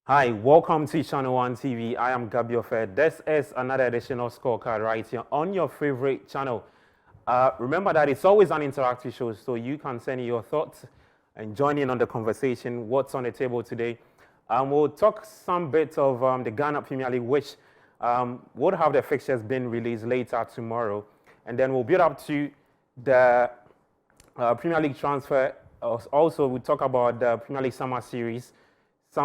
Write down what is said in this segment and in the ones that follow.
Hi, welcome to Channel 1 TV. I am Gabi Ofe. This is another edition of Scorecard right here on your favorite channel. Remember that it's always an interactive show, so you can send in your thoughts and join in on the conversation. What's on the table today? We'll talk some bits of the Ghana Premier League, which would have the fixtures been released later tomorrow. And then we'll build up to the Premier League transfer. Also, we'll talk about the Premier League Summer Series.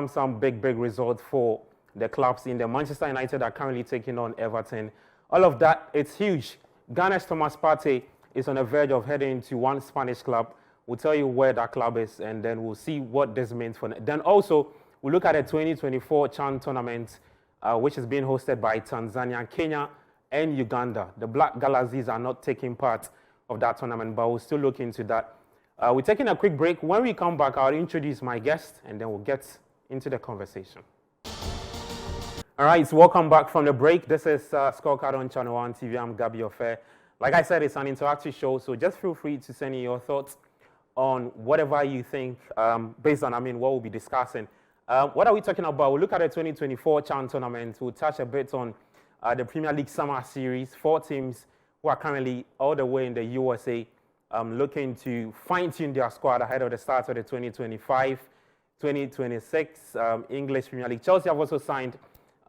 Some big results for the clubs in the Manchester United are currently taking on Everton. All of that, it's huge. Ghana's Thomas Partey is on the verge of heading to one Spanish club. We'll tell you where that club is, and then we'll see what this means for them. Then also, we'll look at the 2024 CHAN tournament, which is being hosted by Tanzania, Kenya, and Uganda. The Black Galaxies are not taking part of that tournament, but we'll still look into that. We're taking a quick break. When we come back, I'll introduce my guest, and then we'll get into the conversation. All right, so welcome back from the break. This is Scorecard on Channel 1 TV. I'm Gabi Ofe. Like I said, it's an interactive show, so just feel free to send in your thoughts on whatever you think, based on, what we'll be discussing. What are we talking about? We'll look at the 2024 CHAN tournament. We'll touch a bit on the Premier League Summer Series. 4 teams who are currently all the way in the USA looking to fine-tune their squad ahead of the start of the 2025-2026 English Premier League. Chelsea have also signed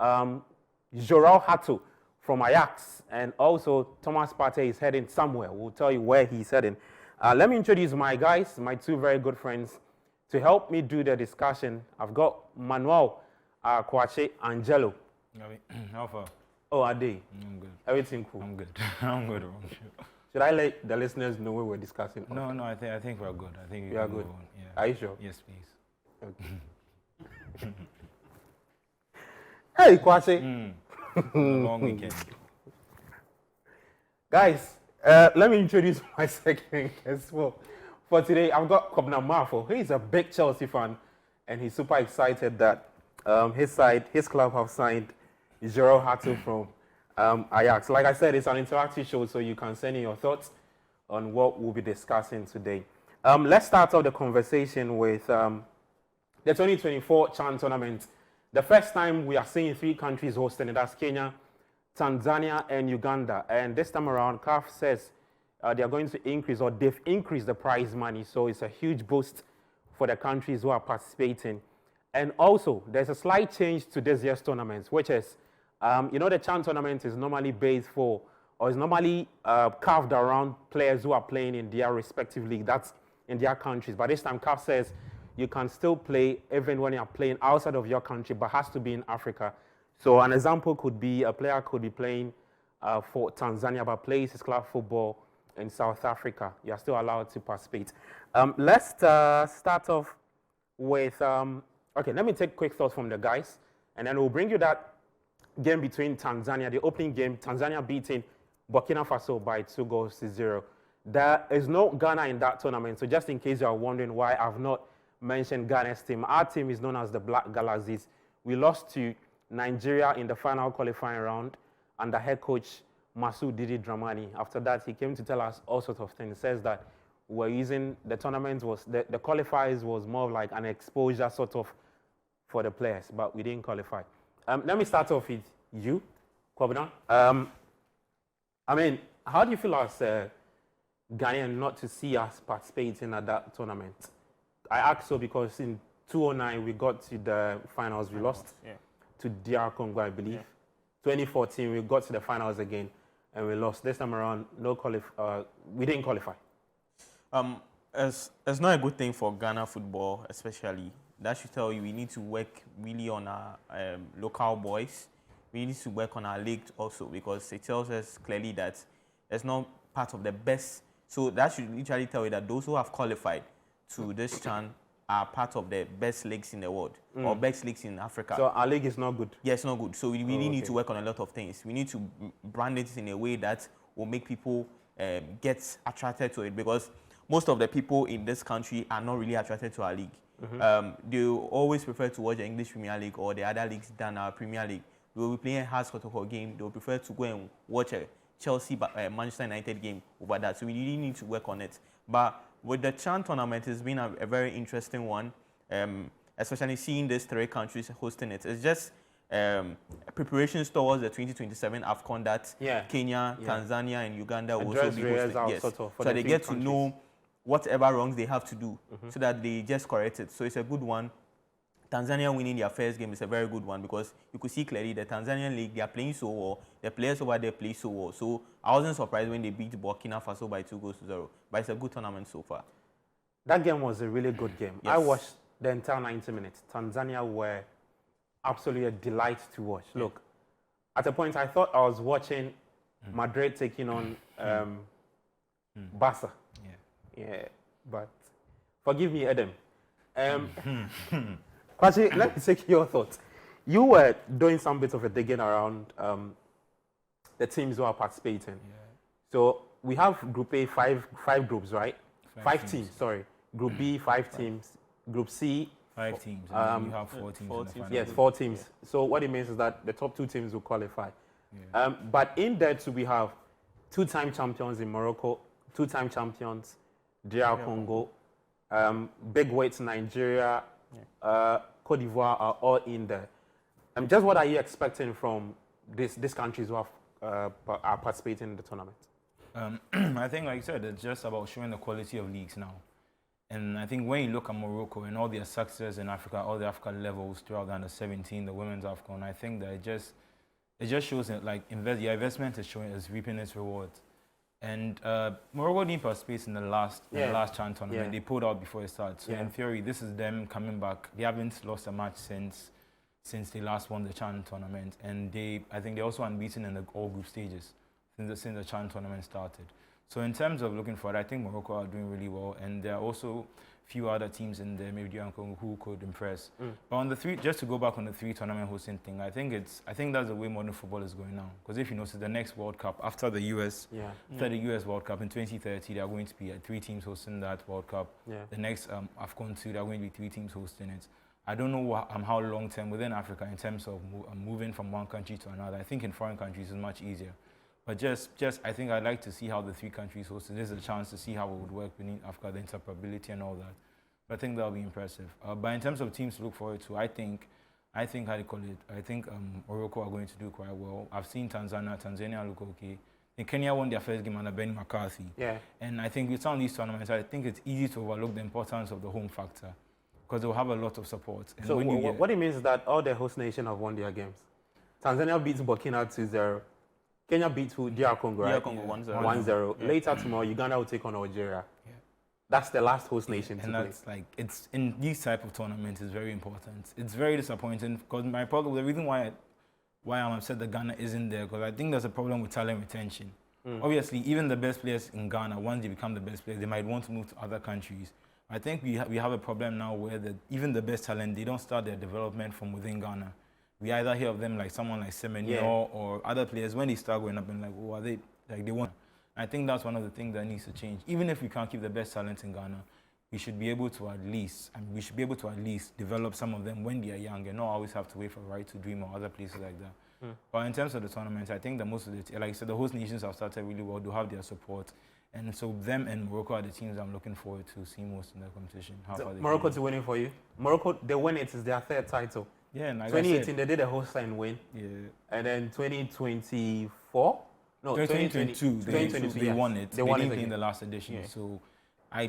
João Hato from Ajax, and also Thomas Partey is heading somewhere. We'll tell you where he's heading. Let me introduce my guys, my 2 very good friends. To help me do the discussion, I've got Manuel Kwache Angelo. How far? Oh, Ade. I'm good. Everything cool? I'm good. I'm good. Should I let the listeners know what we're discussing? No, I think we're good. I think we are good. Yeah. Are you sure? Yes, please. Okay. Hey, Kwache. Long weekend. Guys, let me introduce my second guest for today. I've got Kobna Marfo. He's a big Chelsea fan, and he's super excited that his club have signed João Hato from Ajax. Like I said, it's an interactive show, so you can send in your thoughts on what we'll be discussing today. Let's start off the conversation with the 2024 CHAN tournament. The first time we are seeing 3 countries hosting it. That's Kenya, Tanzania, and Uganda. And this time around, CAF says they are going to increase, or they've increased the prize money. So it's a huge boost for the countries who are participating. And also, there's a slight change to this year's tournaments, which is, the CHAN tournament is normally based for, or is normally carved around players who are playing in their respective league. That's in their countries. But this time, CAF says you can still play even when you're playing outside of your country, but has to be in Africa. So an example could be a player could be playing for Tanzania, but plays his club football in South Africa. You're still allowed to participate. Let's start off with, okay, let me take quick thoughts from the guys, and then we'll bring you that game between Tanzania, the opening game, Tanzania beating Burkina Faso by 2-0. There is no Ghana in that tournament, so just in case you are wondering why I've not mentioned Ghana's team, our team is known as the Black Galaxies. We lost to Nigeria in the final qualifying round under head coach Masud Didi Dramani. After that, he came to tell us all sorts of things. He says that we're using the tournament was the qualifiers was more of like an exposure sort of for the players, but we didn't qualify. Let me start off with you, Kwabena. How do you feel as Ghanaian not to see us participating at that tournament? I ask so because in 2009 we got to the finals. We lost to DR Congo, I believe. 2014 we got to the finals again and we lost. This time around, we didn't qualify. It's not a good thing for Ghana football, especially. That should tell you we need to work really on our local boys. We need to work on our league also, because it tells us clearly that it's not part of the best. So that should literally tell you that those who have qualified to this CHAN are part of the best leagues in the world, or best leagues in Africa. So our league is not good? Yeah, it's not good. So we really need to work on a lot of things. We need to brand it in a way that will make people get attracted to it, because most of the people in this country are not really attracted to our league. They always prefer to watch the English Premier League or the other leagues than our Premier League. They will be playing a hard protocol game. They will prefer to go and watch a Chelsea Manchester United game over that. So we really need to work on it. But with the CHAN tournament, it's been a very interesting one. especially seeing these three countries hosting it. It's just preparations towards the 2027 AFCON that Kenya, Tanzania, and Uganda will also be hosting. Yes. So they get to know whatever wrongs they have to do so that they just correct it. So it's a good one. Tanzania winning their first game is a very good one because you could see clearly the Tanzanian league, they are playing so well. The players over there play so well. So I wasn't surprised when they beat Burkina Faso by 2-0. But it's a good tournament so far. That game was a really good game. Yes. I watched the entire 90 minutes. Tanzania were absolutely a delight to watch. Look, at a point I thought I was watching Madrid taking on Barca. Yeah, but forgive me, Adam. Kwachi, let me take your thoughts. You were doing some bit of a digging around the teams who are participating. Yeah. So we have Group A, five groups, right? Five teams. Sorry. Group B, 5 teams. Group C, 5 teams. And you have 4 teams. Four in the teams. final. yes, 4 teams. So what it means is that the top 2 teams will qualify. Yeah. But in there too, we have 2-time champions in Morocco, 2-time champions, DR Congo, big weights Nigeria, Cote d'Ivoire are all in there. Just what are you expecting from these countries who are participating in the tournament? I think, like you said, it's just about showing the quality of leagues now. And I think when you look at Morocco and all their success in Africa, all the Africa levels throughout the under-17, the women's AFCON, I think that it just shows that like your investment is showing is reaping its rewards. And Morocco didn't participate in the last CHAN tournament. Yeah. They pulled out before it started. So in theory, this is them coming back. They haven't lost a match since they last won the CHAN tournament. And I think they're also unbeaten in the all group stages since the CHAN tournament started. So in terms of looking forward, I think Morocco are doing really well, and there are also a few other teams in there, maybe who could impress. But on the 3, just to go back on the 3 tournament hosting thing, I think that's the way modern football is going now. Because if you notice, the next World Cup after the US World Cup in 2030, there are going to be 3 teams hosting that World Cup. Yeah. The next AFCON 2, there are going to be 3 teams hosting it. I don't know how long term within Africa in terms of moving from one country to another. I think in foreign countries it's much easier. But just I think I'd like to see how the 3 countries hosted. This is a chance to see how it would work within Africa, the interoperability and all that. But I think that'll be impressive. But in terms of teams to look forward to, I think how do you call it? I think Morocco are going to do quite well. I've seen Tanzania look okay. And Kenya won their first game under Ben McCarthy. Yeah. And I think with some of these tournaments, I think it's easy to overlook the importance of the home factor because they'll have a lot of support. And so what it means is that all the host nations have won their games. Tanzania beats Burkina 2-0. Kenya beat who? DR Congo, right? DR Congo 1-0. 1-0. Yeah. Later tomorrow, Uganda will take on Algeria. Yeah. That's the last host nation to play. And that's like, it's in these type of tournaments, it's very important. It's very disappointing because the reason why I'm upset that Ghana isn't there, because I think there's a problem with talent retention. Obviously, even the best players in Ghana, once they become the best players, they might want to move to other countries. I think we have a problem now where even the best talent, they don't start their development from within Ghana. We either hear of them like someone like Semenyo or other players when they start going up and like, oh, are they like they want? I think that's one of the things that needs to change. Even if we can't keep the best talent in Ghana, we should be able to at least develop some of them when they are young and not always have to wait for Right to Dream or other places like that. But in terms of the tournament, I think that most of like I said, the host nations have started really well. They have their support. And so them and Morocco are the teams I'm looking forward to seeing most in the competition. Morocco to winning for you? Morocco, they win it. It's their 3rd title. Yeah, and like 2018 they did a host and win. Yeah. And then 2024? No, 2022 they won it. They didn't play in the last edition. Yeah. So they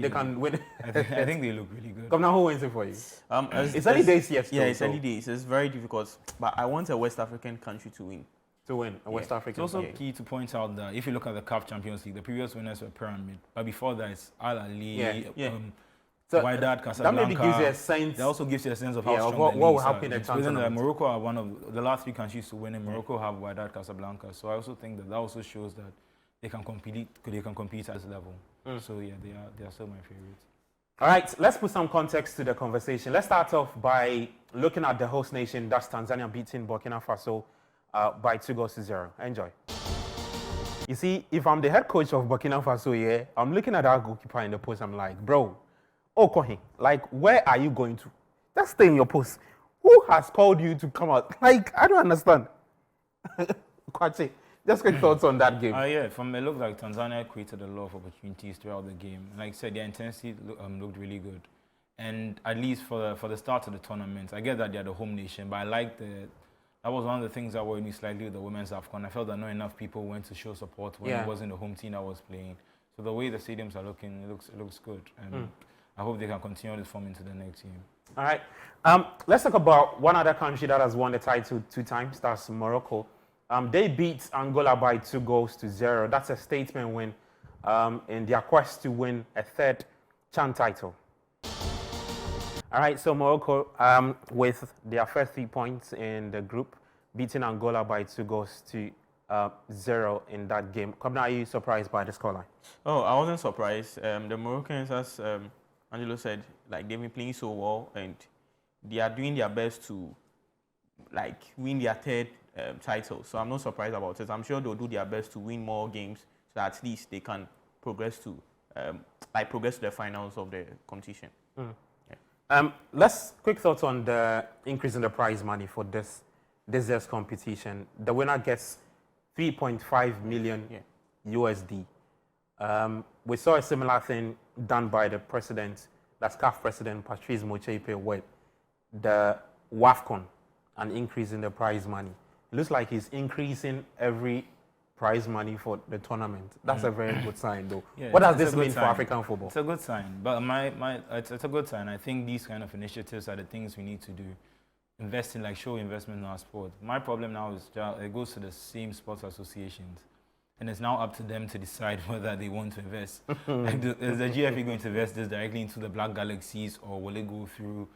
can win. I think they look really good. Come now, who wins it for you? It's early days, yes. Yeah, it's early days. It's very difficult. But I want a West African country to win. West African. It's also key to point out that if you look at the CAF Champions League, the previous winners were Pyramid, but before that it's Al Ahly, so Wydad Casablanca. That maybe gives you a sense. That also gives you a sense of how strong what will happen in the tournament. Morocco are one of the last 3 countries to win, and Morocco have Wydad Casablanca. So I also think that also shows that they can compete at this level. So yeah, they are still my favorites. All right, let's put some context to the conversation. Let's start off by looking at the host nation. That's Tanzania beating Burkina Faso by 2-0. Enjoy. You see, if I'm the head coach of Burkina Faso, I'm looking at our goalkeeper in the post. I'm like, bro, Okohin, like, where are you going to? Just stay in your post. Who has called you to come out? Like, I don't understand. Kwachi, just quick thoughts on that game. From it looked like Tanzania created a lot of opportunities throughout the game. Like I said, their intensity looked really good. And at least for the start of the tournament, I get that they're the home nation, but I like that was one of the things that worried me slightly with the women's AFCON. I felt that not enough people went to show support when it wasn't the home team that was playing. So the way the stadiums are looking, it looks good. And I hope they can continue this form into the next year. All right. Let's talk about one other country that has won the title 2 times. That's Morocco. They beat Angola by 2-0. That's a statement win in their quest to win a third CHAN title. All right, so Morocco, with their first 3 points in the group, beating Angola by 2-0 in that game. Kabna, are you surprised by the scoreline? Oh, I wasn't surprised. The Moroccans, as Angelo said, like they've been playing so well, and they are doing their best to like win their third title. So I'm not surprised about it. I'm sure they'll do their best to win more games, so that at least they can progress to the finals of the competition. Let's quick thoughts on the increase in the prize money for this year's competition. The winner gets 3.5 million USD. We saw a similar thing done by the president, that's CAF president Patrice Motsepe, with the WAFCON, an increase in the prize money. It looks like he's increasing every prize money for the tournament. That's a very good sign, though. Yeah, what does this mean for African football? It's a good sign, but it's a good sign. I think these kind of initiatives are the things we need to do. Invest in, show investment in our sport. My problem now is it goes to the same sports associations, and it's now up to them to decide whether they want to invest. Is the GFA going to invest this directly into the Black Galaxies, or will it go through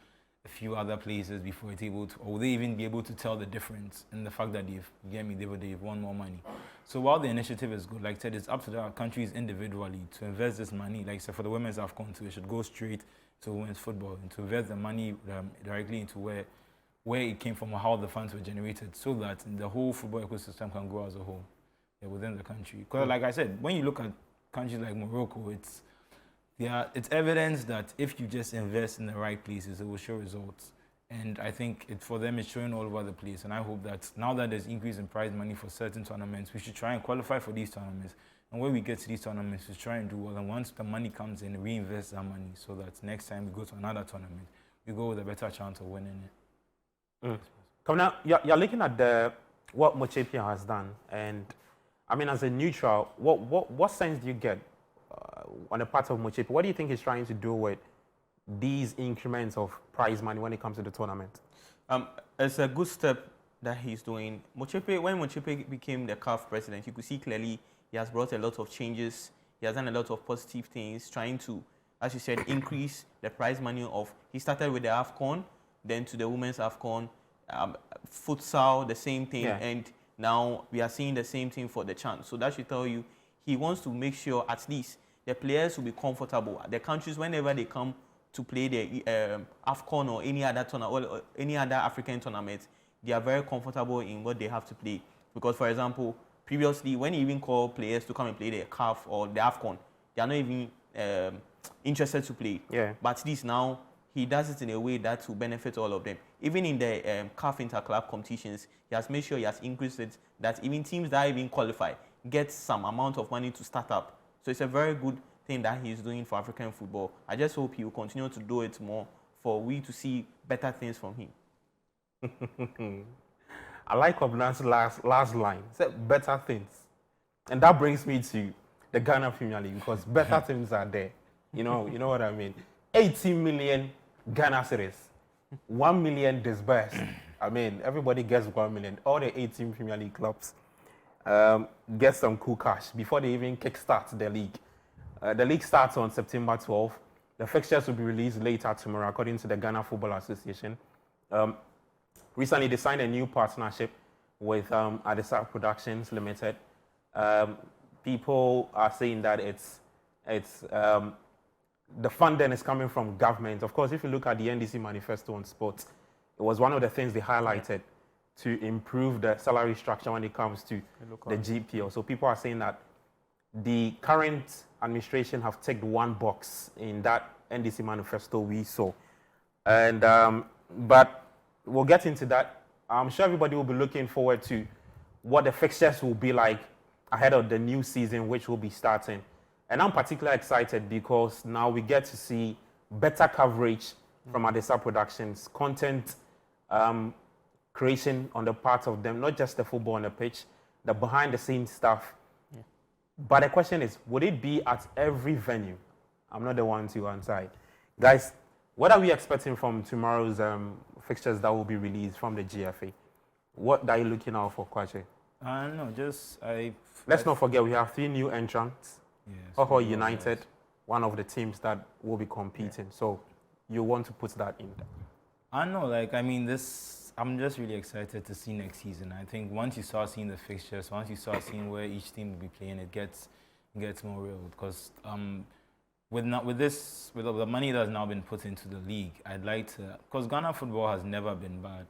a few other places before it's able to, or will they even be able to tell the difference in the fact that they've won more money? So while the initiative is good, like I said, it's up to the countries individually to invest this money. Like I said, for the women's AFCON too, it should go straight to women's football and to invest the money directly into where it came from or how the funds were generated, so that the whole football ecosystem can grow as a whole within the country. Because like I said, when you look at countries like Morocco, it's evidence that if you just invest in the right places, it will show results. And I think for them, it's showing all over the place. And I hope that now that there's increase in prize money for certain tournaments, we should try and qualify for these tournaments. And when we get to these tournaments, we try and do well. And once the money comes in, reinvest that money so that next time we go to another tournament, we go with a better chance of winning it. Come now, you're looking at what Motsepe has done. And I mean, as a neutral, what sense do you get on the part of Motsepe? What do you think he's trying to do with these increments of prize money when it comes to the tournament? It's a good step that he's doing. When Motsepe became the CAF president, you could see clearly he has brought a lot of changes. He has done a lot of positive things, trying to, as you said, increase the prize money of. He started with the AFCON, then to the women's AFCON, futsal, the same thing, and now we are seeing the same thing for the CHAN. So that should tell you he wants to make sure at least the players will be comfortable. The countries, whenever they come to play the AFCON or any other tournament or any other African tournament, they are very comfortable in what they have to play. Because, for example, previously, when he even called players to come and play the CAF or the AFCON, they are not even interested to play. Yeah. But at least now, he does it in a way that will benefit all of them. Even in the CAF inter-club competitions, he has made sure he has increased it, that even teams that even qualify get some amount of money to start up. So it's a very good thing that he's doing for African football. I just hope he will continue to do it more for we to see better things from him. I like Obnan's last line. He said better things. And that brings me to the Ghana Premier League, because better things are there. You know what I mean? 18 million Ghana cedis, 1 million disbursed. I mean, everybody gets 1 million. All the 18 Premier League clubs get some cool cash before they even kickstart the league. The league starts on September 12th. The fixtures will be released later tomorrow, according to the Ghana Football Association. Recently, they signed a new partnership with Adisa Productions Limited. People are saying that it's the funding is coming from government. Of course, if you look at the NDC manifesto on sports, it was one of the things they highlighted to improve the salary structure when it comes to the GPO. So people are saying that the current administration have ticked one box in that NDC manifesto we saw. And but we'll get into that. I'm sure everybody will be looking forward to what the fixtures will be like ahead of the new season, which will be starting. And I'm particularly excited because now we get to see better coverage from Adesa Productions, content creation on the part of them, not just the football on the pitch, the behind-the-scenes stuff. Yeah. But the question is, would it be at every venue? I'm not the one to answer it. Guys, what are we expecting from tomorrow's fixtures that will be released from the GFA? What are you looking out for, Kwache? No, Let's not forget we have 3 new entrants. Yes. Oho United, one of the teams that will be competing. So you want to put that in there. I know, I'm just really excited to see next season. I think once you start seeing the fixtures, once you start seeing where each team will be playing, it gets more real. Because with the money that's now been put into the league, I'd like to, because Ghana football has never been bad,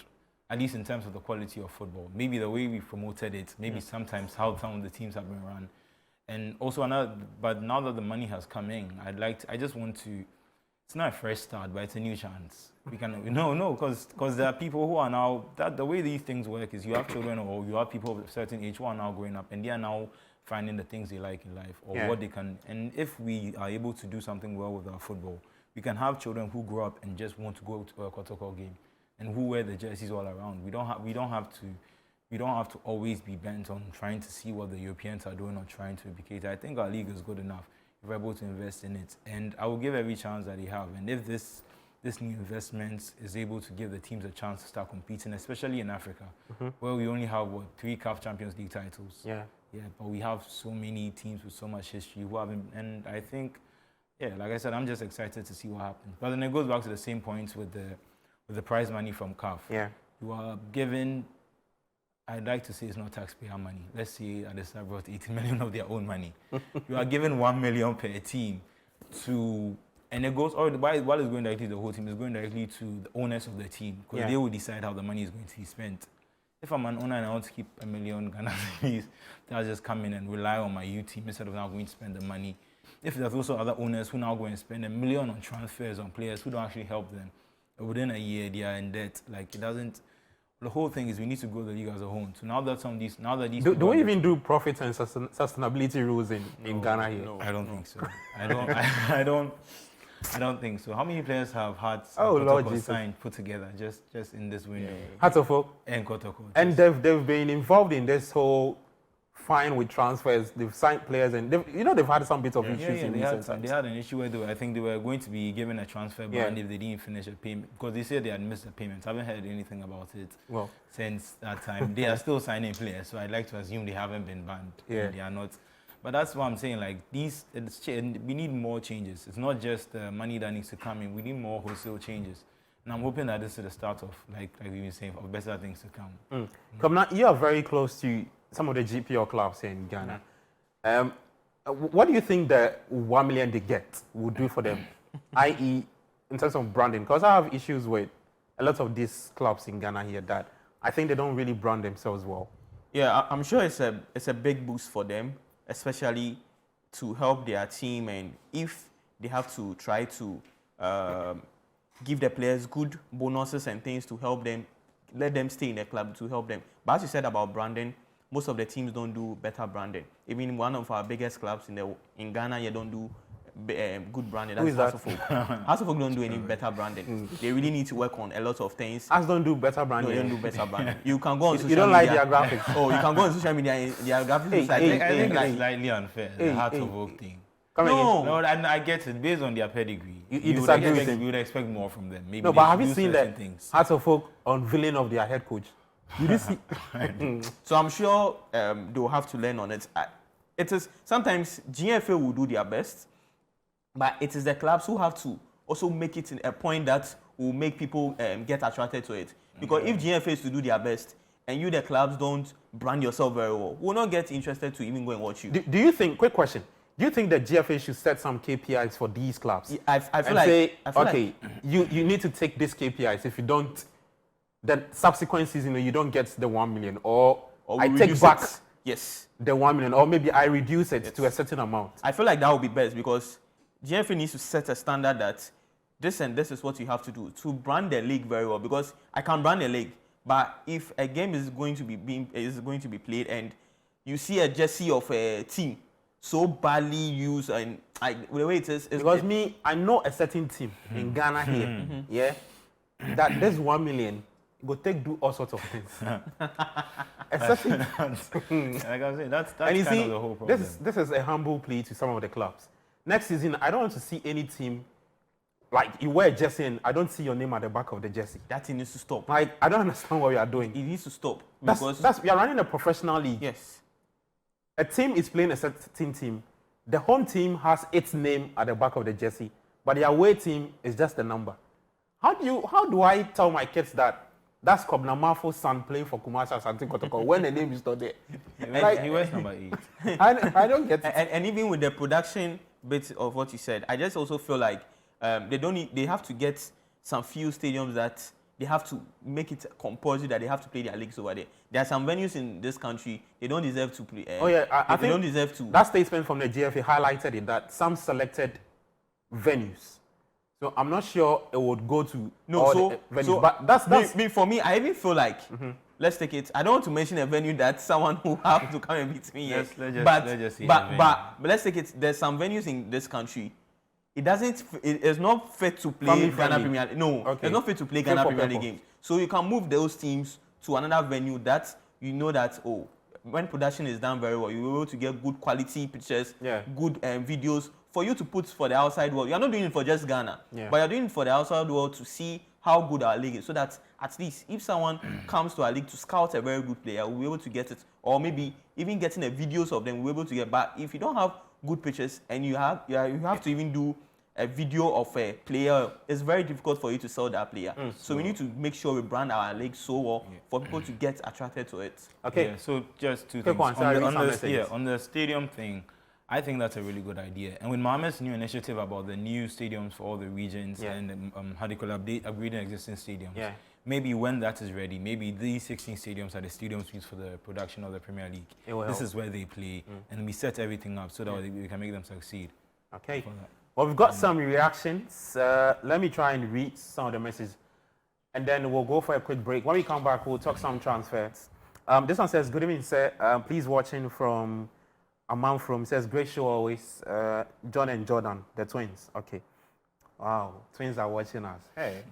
at least in terms of the quality of football. Maybe the way we promoted it, maybe sometimes how some of the teams have been run. And also but now that the money has come in, I just want to, it's not a fresh start, but it's a new chance. We can, because there are people who are now, the way these things work is you have children or you have people of a certain age who are now growing up and they are now finding the things they like in life or what they can, and if we are able to do something well with our football, we can have children who grow up and just want to go to a Kotoko game and who wear the jerseys all around. We don't have to always be bent on trying to see what the Europeans are doing or trying to replicate. I think our league is good enough if we're able to invest in it. And I will give every chance that they have. And if this new investment is able to give the teams a chance to start competing, especially in Africa, where we only have, 3 CAF Champions League titles. Yeah, but we have so many teams with so much history who haven't, and I think, like I said, I'm just excited to see what happens. But then it goes back to the same points with the prize money from CAF. Yeah. You are given, I'd like to say it's not taxpayer money. Let's say Adesa brought 80 million of their own money. You are given 1 million per team and it goes, while it's going directly to the whole team, it's going directly to the owners of the team because they will decide how the money is going to be spent. If I'm an owner and I want to keep 1 million Ghana cedis, I'll just come in and rely on my youth team instead of now going to spend the money. If there's also other owners who now go and spend 1 million on transfers on players who don't actually help them, within a year they are in debt. Like it doesn't. The whole thing is we need to grow the league as a whole. So now that do we even do profit and sustainability rules in Ghana here? No, I don't think so. I don't think so. How many players have had signed put together just in this window? Hatofo and Kotoko. And they've been involved in this whole fine with transfers. They've signed players and they've had some bit of issues in recent times. They had an issue where I think they were going to be given a transfer ban if they didn't finish a payment because they said they had missed the payments. I haven't heard anything about it since that time. They are still signing players, so I'd like to assume they haven't been banned. Yeah. They are not. But that's what I'm saying. Like we need more changes. It's not just the money that needs to come in. We need more wholesale changes. And I'm hoping that this is the start of, like we were saying, of better things to come. Come now, you are very close to some of the GPL clubs here in Ghana. What do you think the 1 million they get will do for them, i.e., in terms of branding? Because I have issues with a lot of these clubs in Ghana here that I think they don't really brand themselves well. Yeah, I'm sure it's a big boost for them, especially to help their team, and if they have to try to give the players good bonuses and things to help them, let them stay in the club to help them. But as you said about branding, most of the teams don't do better branding. Even one of our biggest clubs in Ghana, you don't do good branding. Who is that? Hasselhoff don't do any better branding. They really need to work on a lot of things. Us don't do better branding. No, they don't do better branding. You can go on social media. You don't like their graphics. Oh, you can go on social media and their graphics. I think it's slightly unfair. The Heart of Oak thing. No, I get it. Based on their pedigree, you would expect more from them. Maybe but have you seen that Heart of Oak unveiling of their head coach? Did you see? So I'm sure they'll have to learn on it. It is sometimes GFA will do their best, but it is the clubs who have to also make it a point that will make people get attracted to it. Because if GFA is to do their best and you, the clubs, don't brand yourself very well, we'll not get interested to even go and watch you. Do you think? Quick question. Do you think that GFA should set some KPIs for these clubs? I feel like you need to take these KPIs. If you don't, then subsequent season you don't get the 1 million, or I take back the 1 million, or maybe I reduce it to a certain amount. I feel like that would be best because GFA needs to set a standard that this and this is what you have to do to brand the league very well. Because I can brand the league, but if a game is going to be played and you see a jersey of a team, so badly used and the way it is. Because I know a certain team in Ghana here, yeah, that this 1 million go do all sorts of things. A certain Like I said, that's and you kind see, of the whole problem. this is a humble plea to some of the clubs. Next season, I don't want to see any team like you wear a jersey and I don't see your name at the back of the jersey. That thing needs to stop. Like I don't understand what you are doing. It needs to stop That's we are running a professional league. yes. A team is playing a certain team. The home team has its name at the back of the jersey, but the away team is just a number. How do I tell my kids that that's Kobna Mafo's son playing for Kumasi Asante Kotoko when the name is not there? He wears number 8. I don't get it. And even with the production bit of what you said, I just also feel like they have to get some few stadiums that they have to make it compulsory that they have to play their leagues over there. There are some venues in this country they don't deserve to play. I they think don't deserve to. That statement from the GFA highlighted it that some selected venues. So I'm not sure it would go to all the venues, but that's for me. I even feel like let's take it. I don't want to mention a venue that someone who have to come and beat me. Let's just see but let's take it. There's some venues in this country. It's not fit to play Ghana Premier League. No, okay. It's not fit to play Ghana Premier League games. So you can move those teams to another venue that you know that when production is done very well, you're able to get good quality pictures, good videos for you to put for the outside world. You're not doing it for just Ghana, but you're doing it for the outside world to see how good our league is, so that at least if someone comes to our league to scout a very good player, we'll be able to get it, or maybe even getting the videos of them, we'll be able to get. But if you don't have good pictures and you have to even do a video of a player, it's very difficult for you to sell that player. So we need to make sure we brand our league so well for people to get attracted to it. okay. Yeah, so just two Quick things. one, On the stadium thing, I think that's a really good idea. And with Mohammed's new initiative about the new stadiums for all the regions and how they could upgrade existing stadiums, maybe when that is ready, maybe these 16 stadiums are the stadiums used for the production of the Premier League. This is where they play, and we set everything up so that we can make them succeed. Okay. Well, we've got some reactions. Let me try and read some of the messages, and then we'll go for a quick break. When we come back, we'll talk some transfers. This one says, "Good evening, sir. Please watching from a man from says great show always. John and Jordan, the twins. Okay. Wow, twins are watching us. Hey,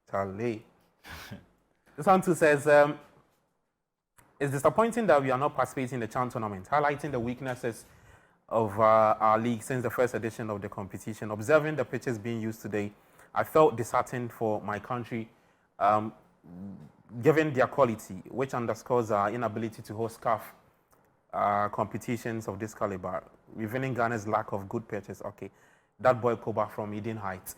Charlie." This one too says, "It's disappointing that we are not participating in the CHAN tournament, highlighting the weaknesses of our league since the first edition of the competition. Observing the pitches being used today, I felt disheartened for my country, given their quality, which underscores our inability to host CAF competitions of this caliber, revealing Ghana's lack of good pitches." Okay, that boy Koba from Eden Heights.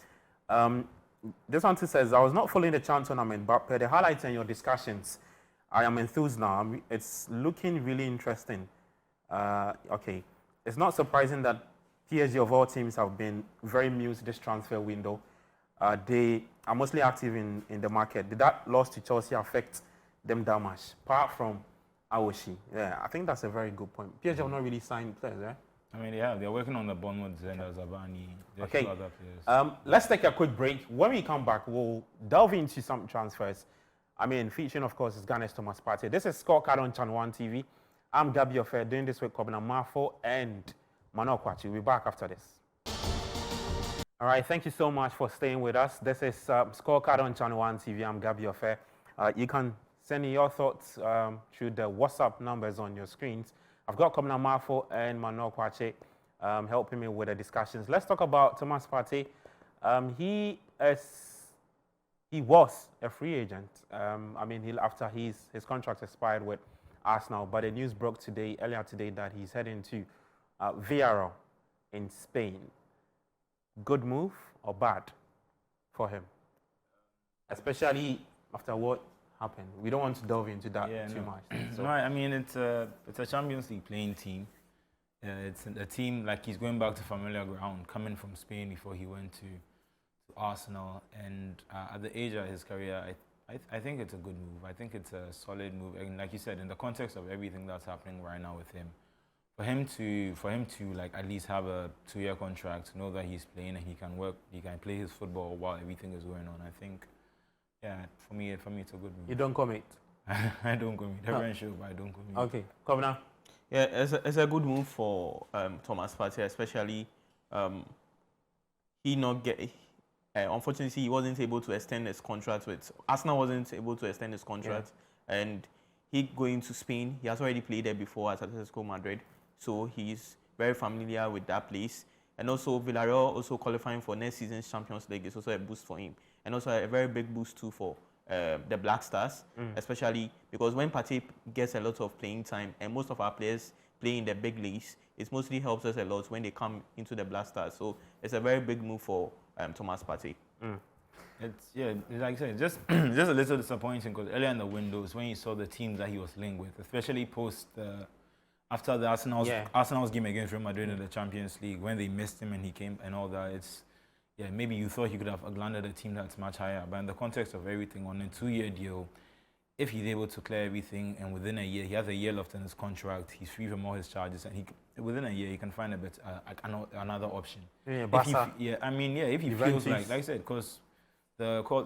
This one too says, "I was not following the CHAN tournament, but per the highlights in your discussions, I am enthused now. It's looking really interesting." Okay. It's not surprising that PSG of all teams have been very mused this transfer window. They are mostly active in the market. Did that loss to Chelsea affect them that much? Apart from Aoshi. Yeah, I think that's a very good point. PSG have not really signed players, right? I mean, they're working on the Bournemouth, Zenda, Zabani, okay. Other players. Let's take a quick break. When we come back, we'll delve into some transfers. I mean, featuring, of course, is Ghana's Thomas Partey. This is Scorecard on Channel 1 TV. I'm Gabi Ofe, doing this with Kobna Mafo and Mano Kwachi. We'll be back after this. All right, thank you so much for staying with us. This is Scorecard on Channel 1 TV. I'm Gabi Ofe. You can send me your thoughts through the WhatsApp numbers on your screens. I've got Kobna Mafo and Mano Kwachi helping me with the discussions. Let's talk about Thomas Partey. He was a free agent. I mean, after his contract expired with Arsenal, but the news broke earlier today, that he's heading to Villarreal in Spain. Good move or bad for him? Especially after what happened. We don't want to delve into that too much. So. No, I mean, it's a Champions League playing team. It's a team, like, he's going back to familiar ground, coming from Spain before he went to Arsenal. And at the age of his career, I think it's a good move. I think it's a solid move. And like you said, in the context of everything that's happening right now with him, for him to like at least have a 2-year contract, know that he's playing and he can work, he can play his football while everything is going on. I think, for me it's a good move. You don't commit? I don't commit. Everyone should, but I don't commit. Okay, come now. Yeah, it's a good move for Thomas Partey, especially he not get. Unfortunately, he wasn't able to extend his contract with Arsenal. Wasn't able to extend his contract, and he going to Spain. He has already played there before at Atletico Madrid, so he's very familiar with that place. And also Villarreal also qualifying for next season's Champions League is also a boost for him, and also a very big boost too for the Black Stars, especially because when Partey gets a lot of playing time, and most of our players play in the big leagues, it mostly helps us a lot when they come into the Black Stars. So it's a very big move for Thomas Partey. It's like I said, just just a little disappointing because earlier in the windows when you saw the teams that he was linked with, especially post after the Arsenal's game against Real Madrid in the Champions League when they missed him and he came and all that, maybe you thought he could have landed a team that's much higher, but in the context of everything, on a 2-year deal, if he's able to clear everything and within a year, he has a year left in his contract, he's free from all his charges, and within a year he can find a bit another option. If he feels like I said, because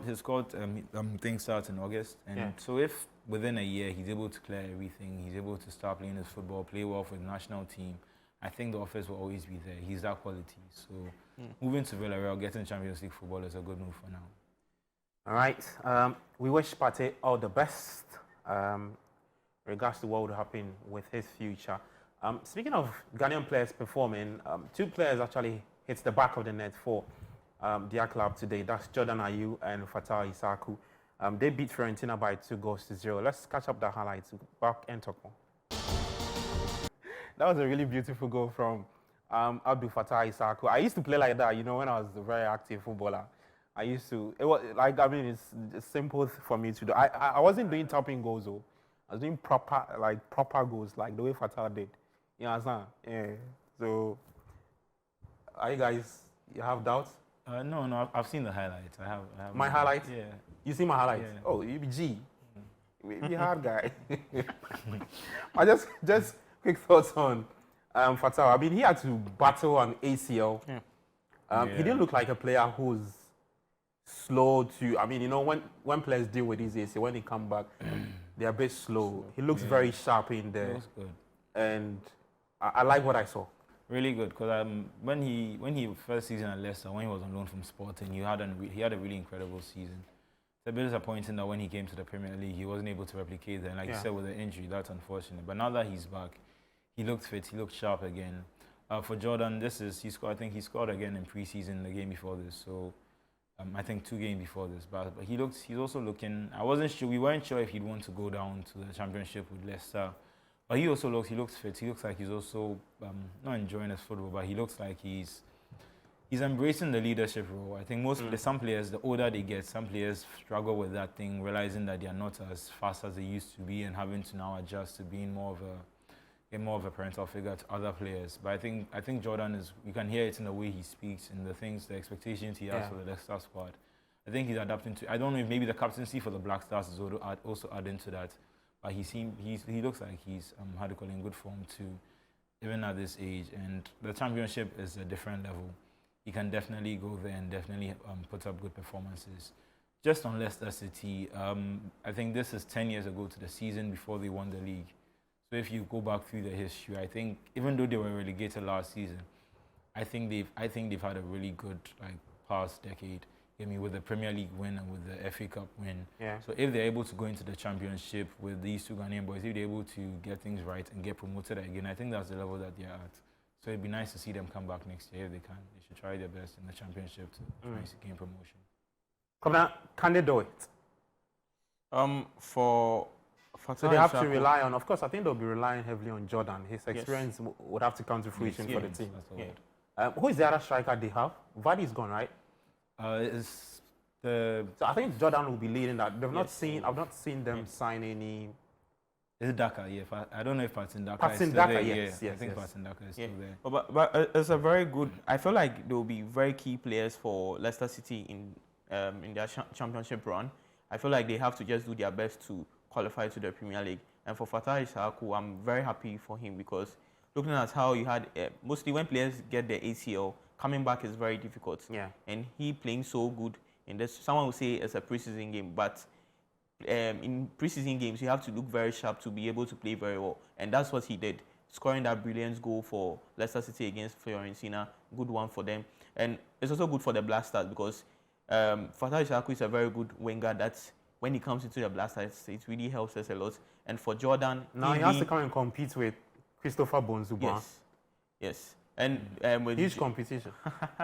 his court thing starts in August, and so if within a year he's able to clear everything, he's able to start playing his football, play well for the national team, I think the offers will always be there. He's that quality. So moving to Villarreal, getting Champions League football is a good move for now. All right. We wish Partey all the best. Regards to what would happen with his future. Speaking of Ghanaian players performing, 2 players actually hit the back of the net for their club today. That's Jordan Ayew and Fatah Isaku. They beat Fiorentina by 2-0. Let's catch up the highlights. Back and talk more. That was a really beautiful goal from Abdul Fatah Isaku. I used to play like that, when I was a very active footballer. It was like, it's simple for me to do. I wasn't doing tapping goals though. I was doing proper goals, like the way Fatah did. You understand? Yeah. So, you have doubts? No, I've seen the highlights. I have my highlights? Yeah. You see my highlights? Yeah. Oh, you be G. You be hard guy. I just quick thoughts on Fatah. I mean, he had to battle on ACL. He didn't look like a player who's slow to. I mean, when players deal with his ACL, when they come back, they're a bit slow. He looks very sharp in there. Looks good. And I like what I saw. Really good, because when he first season at Leicester, when he was on loan from Sporting, he had a really incredible season. It's a bit disappointing that when he came to the Premier League, he wasn't able to replicate that. And like you said, with the injury, that's unfortunate. But now that he's back, he looked fit, he looked sharp again. For Jordan, I think he scored again in pre-season the game before this. So I think 2 games before this. But he's also looking. We weren't sure if he'd want to go down to the Championship with Leicester. But he looks fit. He looks like he's also not enjoying his football, but he looks like he's embracing the leadership role. I think some players, the older they get, some players struggle with that thing, realizing that they are not as fast as they used to be and having to now adjust to being more of a parental figure to other players. But I think Jordan you can hear it in the way he speaks and the expectations he has for the Leicester squad. I think he's adapting to. I don't know if maybe the captaincy for the Black Stars is also adding to that. But he looks like he's in good form too, even at this age. And the Championship is a different level. He can definitely go there and definitely put up good performances. Just on Leicester City, I think this is 10 years ago to the season before they won the league. So if you go back through the history, I think even though they were relegated last season, I think they've had a really good past decade. With the Premier League win and with the FA Cup win. Yeah. So if they're able to go into the Championship with these 2 Ghanaian boys, if they're able to get things right and get promoted again, I think that's the level that they're at. So it'd be nice to see them come back next year if they can. They should try their best in the Championship to try to gain promotion. Come now, can they do it? So they have to rely on, of course, I think they'll be relying heavily on Jordan. His experience would have to come to fruition for the team. Who is the other striker they have? Vardy's gone, right? So I think Jordan will be leading that. I've not seen them sign any. Is it Daka? Yeah, I don't know if Patson Daka is still Daka, there. yes, I think Patson Daka is still there. But it's a very good. I feel like they will be very key players for Leicester City in their Championship run. I feel like they have to just do their best to qualify to the Premier League. And for Fatah Isaku, I'm very happy for him because looking at how you had mostly when players get their ACL, coming back is very difficult. Yeah. And he playing so good in this. Someone will say it's a preseason game, but in preseason games you have to look very sharp to be able to play very well, and that's what he did. scoring that brilliant goal for Leicester City against Fiorentina. Good one for them. And it's also good for the Blasters because Fatai Shaku is a very good winger that when he comes into the Blasters, it really helps us a lot. And for Jordan... Now he has to come and compete with Christopher Bonzuba. Yes. And with huge competition.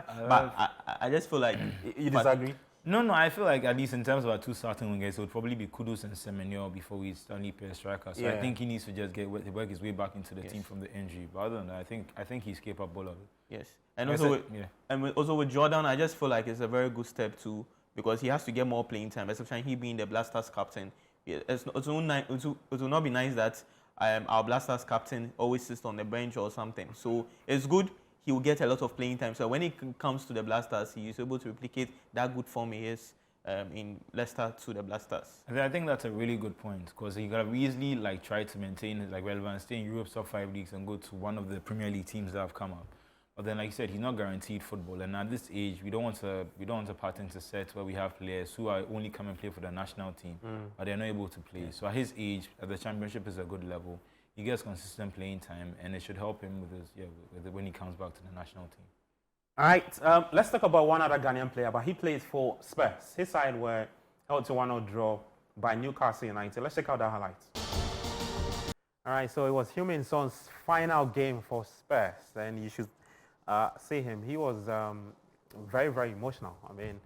But I just feel like... You disagree? No, I feel like at least in terms of our two starting wingers, it would probably be Kudus and Semenyo before we suddenly play a striker. So I think he needs to just work his way back into the team from the injury. But other than that, I think he's capable of it. Yes, and also with Jordan, I just feel like it's a very good step too because he has to get more playing time, especially he being the Blasters captain. It will not be nice that our Blasters captain always sits on the bench or something. So it's good. He will get a lot of playing time. So when it comes to the Blasters, he is able to replicate that good form he is in Leicester to the Blasters. I think that's a really good point because he could have easily try to maintain his relevance, stay in Europe's top 5 leagues and go to one of the Premier League teams that have come up. But then, like you said, he's not guaranteed football. And at this age, we don't want to part into sets where we have players who are only come and play for the national team, but they're not able to play. So at his age, the Championship is a good level. He gets consistent playing time, and it should help him when he comes back to the national team. All right, let's talk about one other Ghanaian player, but he plays for Spurs. His side were held to 1-0 draw by Newcastle United. Let's check out the highlights. All right, so it was Heung-min Son's final game for Spurs, and you should see him. He was very, very emotional. I mean,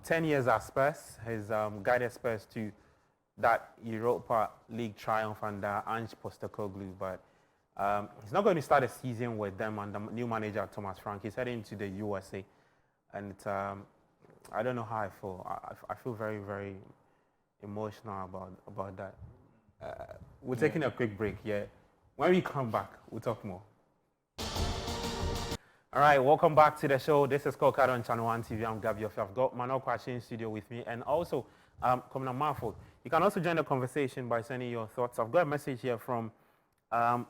10 years at Spurs, he's guided Spurs to that Europa League triumph under Ange Postecoglou, but he's not going to start a season with them and the new manager Thomas Frank. He's heading to the USA, and I don't know how I feel. I feel very, very emotional about that. We're taking a quick break here. When we come back, we'll talk more. All right, welcome back to the show. This is Scorecard on Channel 1 TV. I'm Gabi Ofi. I've got Manuel Kwachi in studio with me, and also Komna Marford. You can also join the conversation by sending your thoughts. I've got a message here from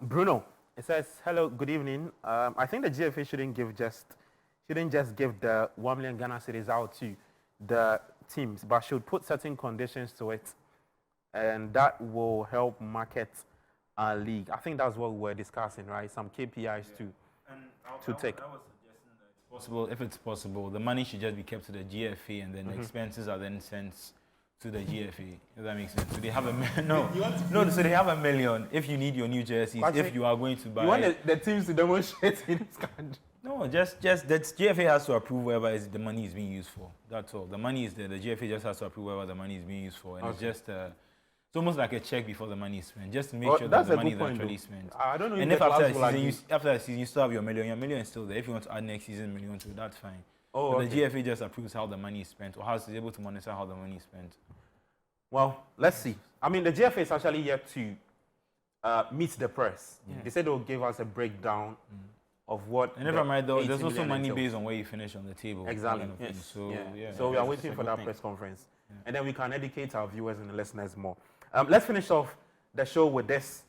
Bruno. It says, hello, good evening. I think the GFA shouldn't just give the 1 million Ghana cedis out to the teams, but should put certain conditions to it, and that will help market our league. I think that's what we were discussing, right? Some KPIs to take. I was suggesting that it's possible, if it's possible, the money should just be kept to the GFA, and then the expenses are then sent to the GFA. If that makes sense. So they have so they have $1 million if you need your new jerseys, if you are going to buy. You want the teams to demonstrate in this country? No, just that GFA has to approve wherever the money is being used for. That's all. The money is there. The GFA just has to approve wherever the money is being used for, and it's just it's almost like a check before the money is spent, just to make sure that the money is actually spent. I don't know. And if after the season you still have your million is still there. If you want to add next season $1 million to it, that's fine. But the GFA just approves how the money is spent, or is able to monitor how the money is spent. Well, let's see. I mean, the GFA is actually yet to meet the press. They said they'll give us a breakdown of what. And never mind, though, there's also money based on where you finish on the table. Exactly. So we are waiting for that press conference, and then we can educate our viewers and the listeners more. Let's finish off the show with this.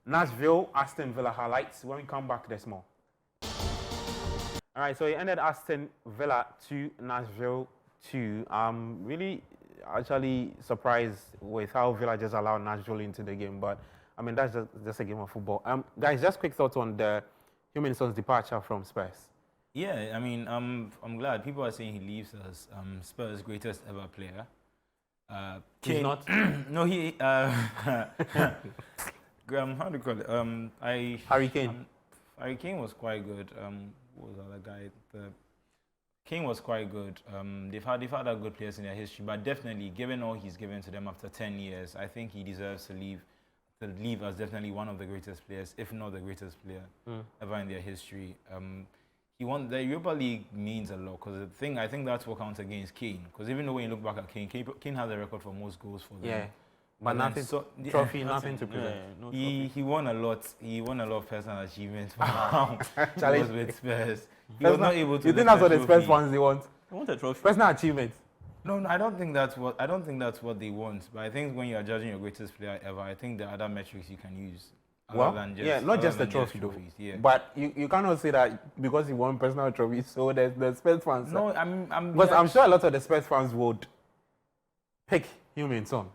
Nashville, Aston Villa highlights. When we come back, there's more. All right, so it ended Aston Villa 2, Nashville 2. I'm really actually surprised with how Villa just allowed Nashville into the game, but I mean, that's just a game of football. Guys, just quick thoughts on the Heung-min Son's departure from Spurs. Yeah, I mean, I'm glad. People are saying he leaves as Spurs' greatest ever player. He's not? No, he... how do you call it? Harry Kane. Harry Kane was quite good. What was the other guy? Kane was quite good. They've had other good players in their history, but definitely, given all he's given to them after 10 years, I think he deserves to leave as definitely one of the greatest players, if not the greatest player ever in their history. The Europa League means a lot because I think that's what counts against Kane. Because even though when you look back at Kane has a record for most goals for them. Yeah, but nothing to present. He won a lot. He won a lot of personal achievements. Wow, was with Spurs. He was not able to. You think that's what the Spurs fans they want? They want a trophy. Personal achievements. No, I don't think that's what they want. But I think when you are judging your greatest player ever, I think there are other metrics you can use. Not just the trophy though. Yeah. But you cannot say that because he won personal trophies, so the Spurs fans. No, I'm sure a lot of the Spurs fans would pick Heung-min Son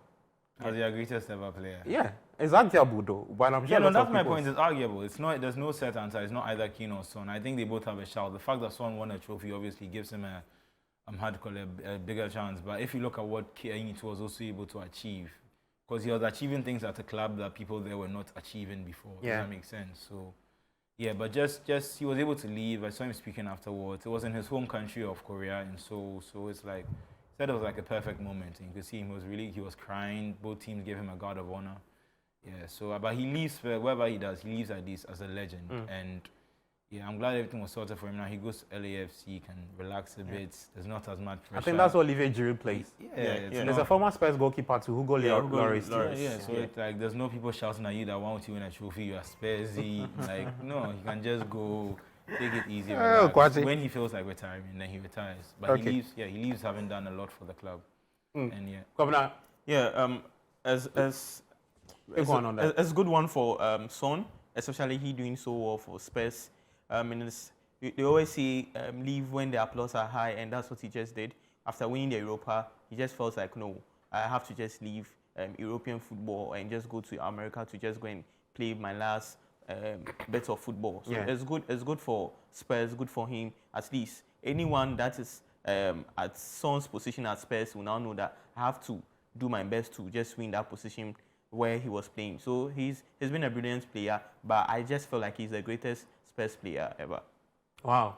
as their greatest ever player. Yeah, It's arguable though, but I'm sure Yeah, no, lots of that's my people- point. It's arguable. It's not. There's no set answer. It's not either Keane or Son. I think they both have a shout. The fact that Son won a trophy obviously gives him hard to call it a bigger chance. But if you look at what Keane was also able to achieve, because he was achieving things at a club that people there were not achieving before. Yeah. Does that make sense? So, yeah, but just he was able to leave. I saw him speaking afterwards. It was in his home country of Korea in Seoul. So it's like, he said it was like a perfect moment. And you could see he was crying. Both teams gave him a guard of honor. Yeah, so but he leaves wherever he does. He leaves at least as a legend, and yeah, I'm glad everything was sorted for him. Now he goes to LAFC, can relax a bit. There's not as much pressure. I think that's what Olivier Giroud plays. There's a former Spurs goalkeeper too, Hugo Lloris. So it's like there's no people shouting at you that want you win a trophy. You are Spursy. Like no, you can just go take it easy. Relax. When he feels like retiring, then he retires. But he leaves. Yeah, he leaves having done a lot for the club. And yeah, Governor. Yeah, as a good one for Son, especially he doing so well for Spurs. They always say leave when the applause are high, and that's what he just did. After winning the Europa, he just felt like, no, I have to just leave European football and just go to America to just go and play my last bit of football. So it's good for Spurs, good for him. At least anyone that is at Son's position at Spurs will now know that I have to do my best to just win that position where he was playing. So he's been a brilliant player, but I just feel like he's the greatest Spurs player ever. Wow.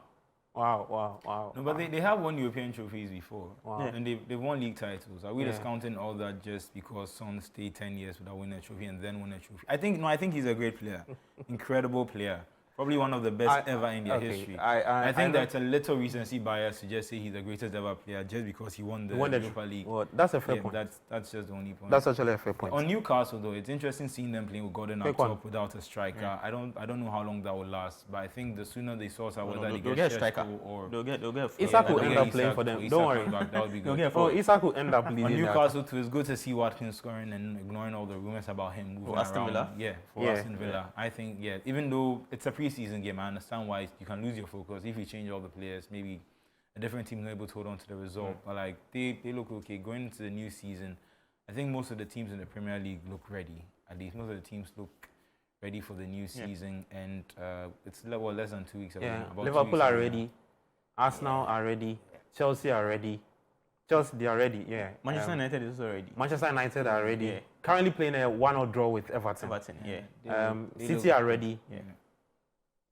No, but they have won European trophies before. Wow. And they've won league titles. Are we discounting all that just because Son stayed 10 years without winning a trophy and then won a trophy? I think he's a great player. Incredible player. Probably one of the best ever in their history. I think that's a little recency bias to just say he's the greatest ever player just because he won the Europa League. Well, that's a fair point. That's just the only point. That's actually a fair point. On Newcastle though, it's interesting seeing them playing with Gordon up top without a striker. Yeah. I don't know how long that will last, but I think the sooner they sort out whether they get a striker or they'll get Isak will end up playing for them. Don't worry. That would be good. Isak will end up leading. On Newcastle too, it's good to see Watkins scoring and ignoring all the rumors about him moving Aston Villa? Yeah, for Aston Villa. I think even though it's a preseason game, I understand why you can lose your focus if you change all the players. Maybe a different team is not able to hold on to the result, but like they look okay going into the new season. I think most of the teams in the Premier League look ready. At least most of the teams look ready for the new season, and it's less than 2 weeks away. Yeah. About Liverpool are ready, Arsenal are ready, Chelsea are ready. Chelsea, they are ready. Yeah. Manchester United is also ready. Manchester United are ready. Yeah. Currently playing a 1-0 draw with Everton. City are ready. Yeah.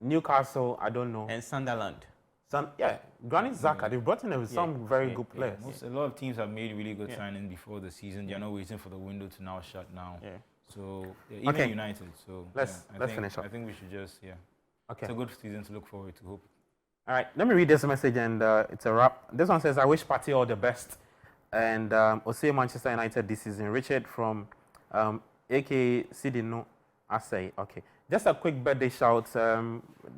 Newcastle, I don't know. And Sunderland. Granit Xhaka, they've brought in some very good players. A lot of teams have made really good signings before the season. They're not waiting for the window to now shut now. Yeah. So even United. So let's finish up. I think we should just Okay. It's a good season to look forward to. Hope. All right, let me read this message and it's a wrap. This one says, I wish Partey all the best. And Osei Manchester United this season. Richard from aka Sidino Asay. Okay. Just a quick birthday shout.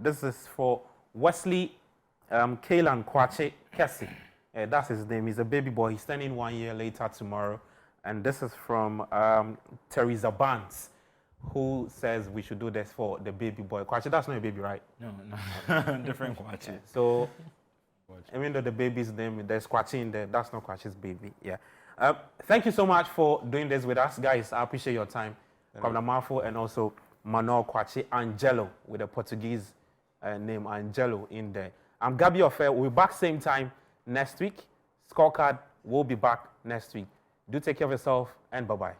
This is for Wesley Kaylan Kwache Kessie. That's his name. He's a baby boy. He's turning 1 year later tomorrow. And this is from Teresa Barnes, who says we should do this for the baby boy. Kwache, that's not a baby, right? No. Different Kwache. So, even though the baby's name, there's Kwache in there, that's not Kwache's baby. Yeah. Thank you so much for doing this with us, guys. I appreciate your time. Kwabena Marfo and also Manuel Kwache Angelo with a Portuguese name Angelo in there. I'm Gabi Ofe. We'll be back same time next week. Scorecard will be back next week. Do take care of yourself and bye-bye.